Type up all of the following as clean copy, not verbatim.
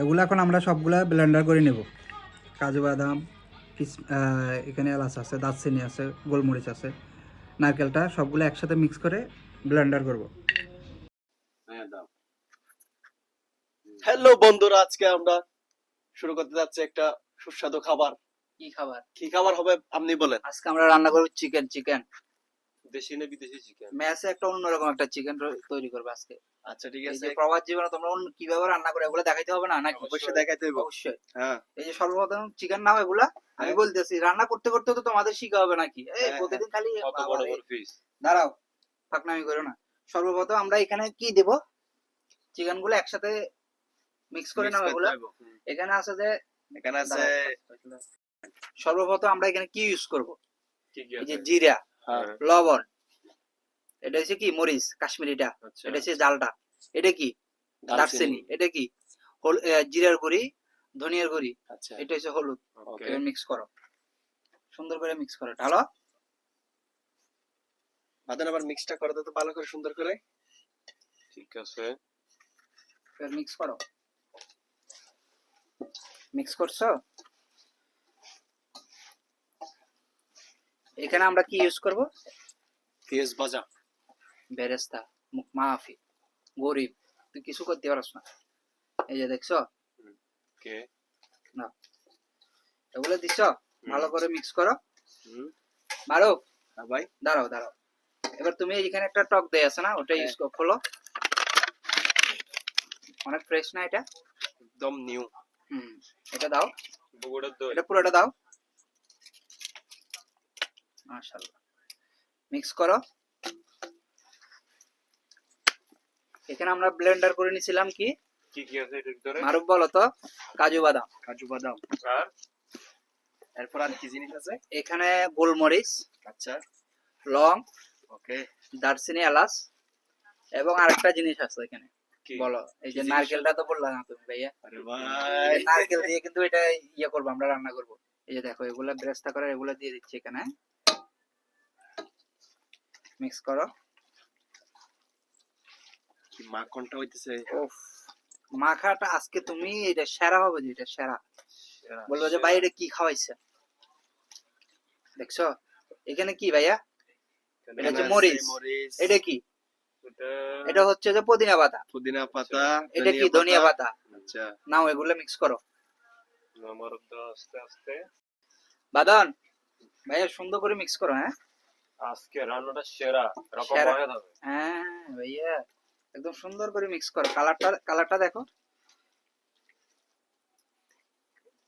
এগুলো এখন আমরা সবগুলা ব্লেন্ডার করে নেব। কাজু বাদাম, এখানে এলাচ আছে, দারচিনি আছে, গোলমরিচ আছে, নারকেলটা সবগুলো একসাথে মিক্স করে ব্লেন্ডার করব। হ্যালো বন্ধুরা, আজকে আমরা শুরু করতে যাচ্ছি একটা সুস্বাদু খাবার। কি খাবার? কি খাবার হবে আপনি বলেন। আজকে আমরা রান্না করব চিকেন। দেশি না বিদেশি চিকেন? ম্যাচে একটা অন্যরকম একটা চিকেন তৈরি করবে আজকে। আচ্ছা ঠিক এই আছে, যে প্রবাস জীবনে তোমরা কিভাবে রান্না করে এগুলো দেখাইতে হবে না নাকি? অবশ্যই দেখাইতে হবে। অবশ্যই। হ্যাঁ এই যে সর্বপ্রথম চিকেন নাও এগুলা আমি হ্যাঁ। বলতেছি, রান্না করতে করতে তো তোমাদের শিখা হবে নাকি? এই হ্যাঁ, প্রতিদিন খালি কত বড় বড় পিস। দাঁড়াও, ফাঁকনামি করো না। সর্বপ্রথম আমরা এখানে কি দেব, চিকেন গুলো একসাথে মিক্স করে নাও এগুলা। এখানে আছে যে, এখানে আছে সর্বপ্রথম আমরা এখানে কি ইউজ করব? কি কি এই যে আছে? জিরা, হ্যাঁ লবণ, এটা হচ্ছে কি মরিচ কাশ্মীরিটা, আচ্ছা এটা হচ্ছে জালটা, এটা কি দারচিনি, এটা কি জিরার গুঁড়ি, ধনিয়ার গুঁড়ি, আচ্ছা এটা হচ্ছে হলুদ। ওকে মিক্স করো, সুন্দর করে মিক্স করো, ঢালো। বাদান আবার মিক্সটা করে দাও তো ভালো করে সুন্দর করে। ঠিক আছে মিক্স করো, মিক্স করছো। এখানে আমরা কি ইউজ করব? পেঁয়াজ ভাজা। বেরেস্তা, মুখ মাফি, গরিব, তুই কিছু করতে পারছ না। এই যে দেখছো, ওকে না এগুলো দিছ, ভালো করে মিক্স করো। হুম মারো, হ্যাঁ ভাই দাঁড়াও দাঁড়াও। এবার তুমি এখানে একটা টক দই আছে না, ওটা ইউজ করো, খোলো। অনেক ফ্রেশ না এটা? একদম নিউ। হুম, এটা দাও, বগুড়ার দই। এটা পুরোটা দাও। মাশাআল্লাহ, মিক্স করো। এখানে আমরা ব্লেন্ডার করে নিছিলাম কি কি কি আছে এটার ভিতরে? মারুফ বলো তো? কাজু বাদাম, কাজু বাদাম। আর এরপর আর কি জিনিস আছে? এখানে গোলমরিচ, আচ্ছা লং, ওকে দারচিনি, এলাচ, এবং আরেকটা জিনিস আছে এখানে, কি বলো। এই যে কি জিনিস? নারকেলটা তো বললা না তুমি ভাইয়া? আরে এই ভাই যে নারকেল দিয়ে কিন্তু এটা ইয়ে করবো, আমরা রান্না করব। এই যে দেখো, এগুলা বেরেস্তা করে এগুলা দিয়ে দিচ্ছি এখানে, মিক্স করো। কি মাখনটা হইতেছে। উফ, মাখাটা আজকে তুমি এটা সেরা হবে, যে এটা সেরা। বলবো যে ভাই এটা কি খাওয়াইছে, দেখছো? এখানে কি ভাইয়া? এটা হচ্ছে মরিচ। এটা কি? এটা হচ্ছে যে পুদিনা পাতা। পুদিনা পাতা। এটা কি? ধনিয়া পাতা। আচ্ছা নাও এগুলো মিক্স করো। আমার তো আস্তে আস্তে বাদন ভাইয়া, সুন্দর করে মিক্স করো। হ্যাঁ আজকে রান্নাটা সেরা রকম সেরা। হয়ে যাবে। হ্যাঁ ভাইয়া, একদম সুন্দর করে মিক্স করো। কালারটা দেখো।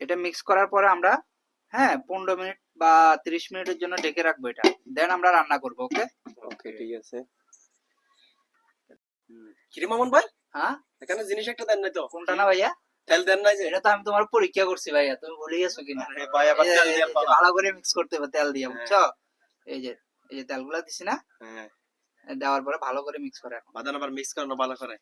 এটা মিক্স করার পরে আমরা 15 মিনিট বা 30 মিনিটের জন্য ঢেকে রাখবো এটা, দেন আমরা রান্না করবো। ওকে ওকে ঠিক আছে। কিরে মামুন ভাই, হ্যাঁ, এখানে জিনিস একটা দেন নাই তো? কোনটা না ভাইয়া? তেল দেন নাই যে? এটা তো আমি তোমার পরীক্ষা করছি ভাইয়া, তুমি ভুলে গেছো কিনা? আরে ভাই আবার এই যে- তেল এই দিয়ে যে পালা। ভালো করে মিক্স করতে হবে তেল দিয়ে, হ্যাঁ। বুঝছো? এই যে তেলগুলা দিছি না, হ্যাঁ দেওয়ার পরে ভালো করে মিক্স করে এখন। বাদান আবার মিক্স করানো ভালো করে।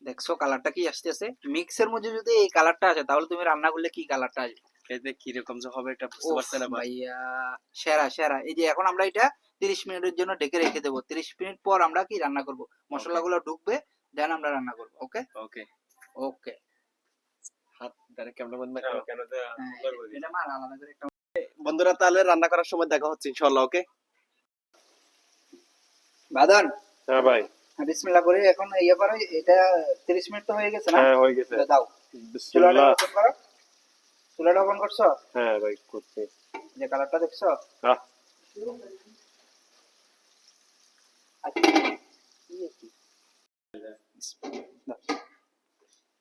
দেখছো কালারটা কি আসতেছে? মিক্সের মধ্যে যদি এই কালারটা আসে, তাহলে তুমি রান্না করলে কি কালারটা আসবে? খেতে কি রকম যে হবে এটা বুঝতে উফ, পারছেন না ভাই। ভাইয়া সেরা সেরা। এই যে এখন আমরা এটা 30 মিনিটের জন্য ঢেকে রেখে দেবো। 30 মিনিট পর আমরা কি রান্না করব, মশলাগুলো ঢুকবে, দেন আমরা রান্না করব। ওকে ওকে ওকে। হাত ডাইরেক্ট ক্যামেরা বন্ধ কেন? এটা মার আলাদা করে একটা। বন্ধুরা তাহলে রান্না করার সময় দেখা হচ্ছে ইনশাআল্লাহ। ওকে বাদন, হ্যাঁ ভাই বিসমিল্লাহ করে এখন ইয়ে করো। এটা 30 মিনিট তো হয়ে গেছে না? হ্যাঁ হয়ে গেছে। এটা দাও, চুলাটা ওপেন করো। চুলাটা ওপেন করছো? হ্যাঁ ভাই করছি। যে কালারটা দেখছো? হ্যাঁ আচ্ছা,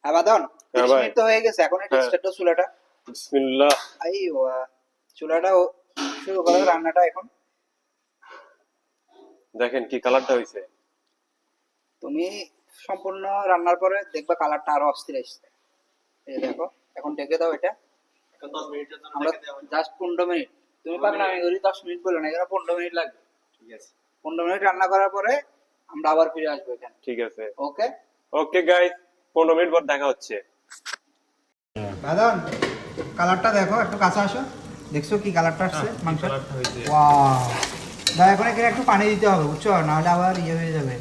হ্যাঁ বাদন, 30 ভাই। মিনিট তো হয়ে গেছে, এখন এটা হ্যাঁ। স্টার্ট দাও চুলাটা। বিসমিল্লাহ। আইওয়া, চুলাটা শুরু করো রান্নাটা এখন। দেখেন কি কালারটা হইছে। তুমি সম্পূর্ণ রান্নার পরে দেখবা কালারটা আরো অস্থির আসছে। এই দেখো, এখন ঢেকে দাও এটা। এখন 10 মিনিটের জন্য আমরা রেখে দেওয়া হবে। Just 15 minute. তুমি পাক না, আমি করি 10 মিনিট বলো না, এখানে 15 মিনিট লাগবে। ঠিক আছে 15 মিনিট রান্না করার পরে আমরা আবার ফিরে আসবো এখানে। ঠিক আছে। ওকে ওকে গাইস, 15 মিনিট পর দেখা হচ্ছে। বাদন, কালারটা দেখো, একটু কাছে আসো। দেখছো কি কালারটা আসছে মাংস? ওয়াও! দাও, এখন এখানে একটু পানি দিতে হবে, বুঝছো? নাহলে আবার ইয়ে হয়ে যাবে,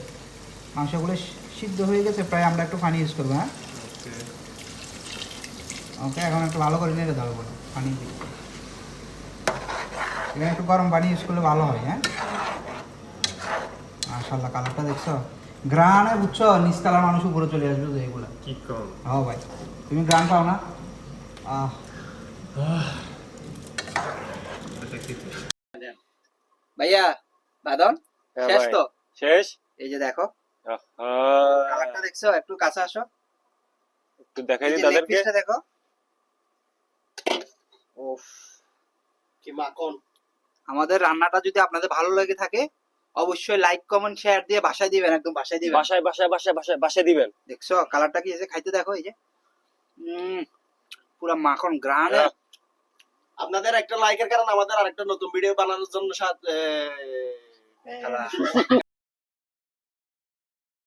মাংসগুলো সিদ্ধ হয়ে গেছে প্রায়, আমরা একটু পানি ইউজ করবো। হ্যাঁ ওকে, এখন একটু ভালো করে নেড়ে দেবো, বলো পানি দিয়ে। এখানে একটু গরম পানি ইউজ করলে ভালো হয়। হ্যাঁ মাশাআল্লাহ, কালারটা দেখছো, গ্রানে বুঝছো, নিচ কালার মানুষ উপরে চলে আসবে তো এগুলো। কি কম হ্যাঁ ভাই, তুমি গ্রান পাও না? আহ ভাইয়া বাদন হ্যাঁ শেষ ভাই। তো? শেষ। এই যে দেখো আহা, কালারটা দেখছো, একটু কাছে আসো, একটু দেখাই এই দিই যে লেগ তাদেরকে। পিসটা দেখো। উফ, কি মাখন। আমাদের রান্নাটা যদি আপনাদের ভালো লেগে থাকে অবশ্যই লাইক কমেন্ট শেয়ার দিয়ে বাসায় দিবেন, একদম বাসায় দিবেন। বাসায় বাসায় বাসায় বাসায় বাসায় দিবেন। দেখছো কালারটা কি, এই যে খাইতে দেখো, এই যে পুরা মাখন গ্রানে। আপনাদের একটা লাইকের কারণে আমাদের আরেকটা নতুন ভিডিও বানানোর জন্য